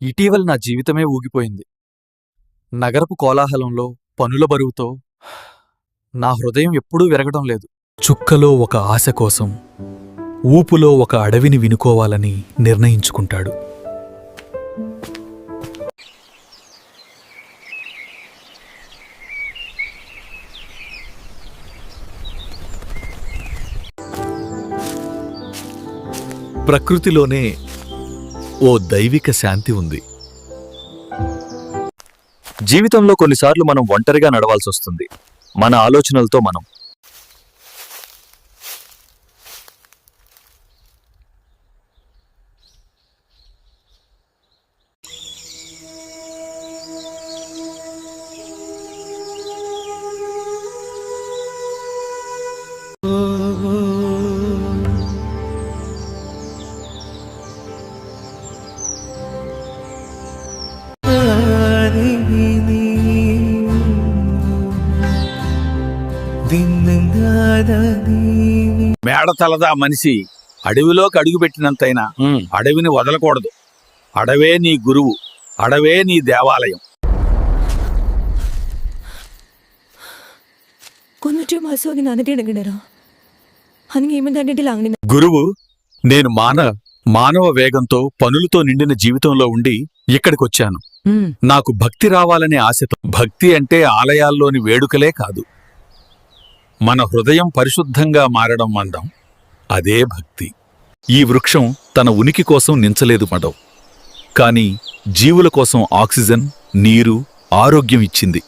ఇటీవల నా జీవితమే ఊగిపోయింది. నగరపు కోలాహలంలో, పనుల బరువుతో నా హృదయం ఎప్పుడూ విరగడం లేదు. చుక్కలో ఒక ఆశ కోసం, ఊపులో ఒక అడవిని వినుకోవాలని నిర్ణయించుకుంటాడు. ప్రకృతిలోనే ఓ దైవిక శాంతి ఉంది. జీవితంలో కొన్నిసార్లు మనం ఒంటరిగా నడవాల్సొస్తుంది, మన ఆలోచనలతో మనం. మేడతలదా మనిషి అడవిలోకి అడుగుపెట్టినంతైనా అడవిని వదలకూడదు. అడవే నీ గురువు, అడవే నీ దేవాలయం. గురువు, నేను మానవ వేగంతో, పనులతో నిండిన జీవితంలో ఉండి ఇక్కడికొచ్చాను. నాకు భక్తి రావాలనే ఆశతో. భక్తి అంటే ఆలయాల్లోని వేడుకలే కాదు, మన హృదయం పరిశుద్ధంగా మారడం అందం. అదే భక్తి. ఈ వృక్షం తన ఉనికి కోసం నించలేదు మడవ్, కాని జీవుల కోసం ఆక్సిజన్, నీరు, ఆరోగ్యం ఇచ్చింది.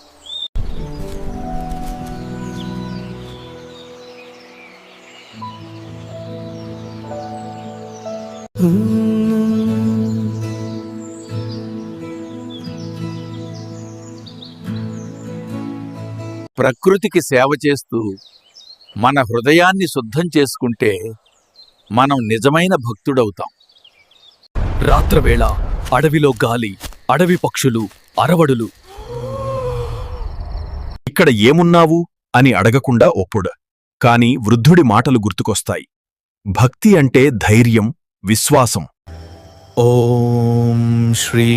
ప్రకృతికి సేవ చేస్తూ మన హృదయాన్ని శుద్ధం చేసుకుంటే మనం నిజమైన భక్తుడవుతాం. రాత్రవేళ అడవిలో గాలి, అడవి పక్షులు, అరవడులు. ఇక్కడ ఏమున్నావు అని అడగకుండా ఒప్పుడు, కాని వృద్ధుడి మాటలు గుర్తుకొస్తాయి. భక్తి అంటే ధైర్యం, విశ్వాసం. ఓం శ్రీ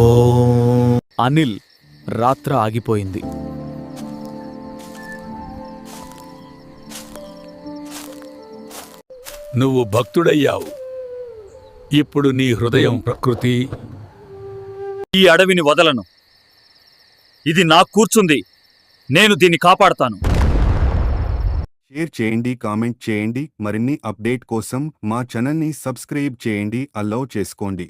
ఓం. అనిల్, రాత్ర ఆగిపోయింది. నువ్వు భక్తుడయ్యావు. ఇప్పుడు నీ హృదయం ప్రకృతి. ఈ అడవిని వదలను. ఇది నాకు కూర్చుంది. నేను దీన్ని కాపాడతాను. షేర్ చేయండి, కామెంట్ చేయండి. మరిన్ని అప్డేట్ కోసం మా ఛానల్ని సబ్స్క్రైబ్ చేయండి, అలౌ చేసుకోండి.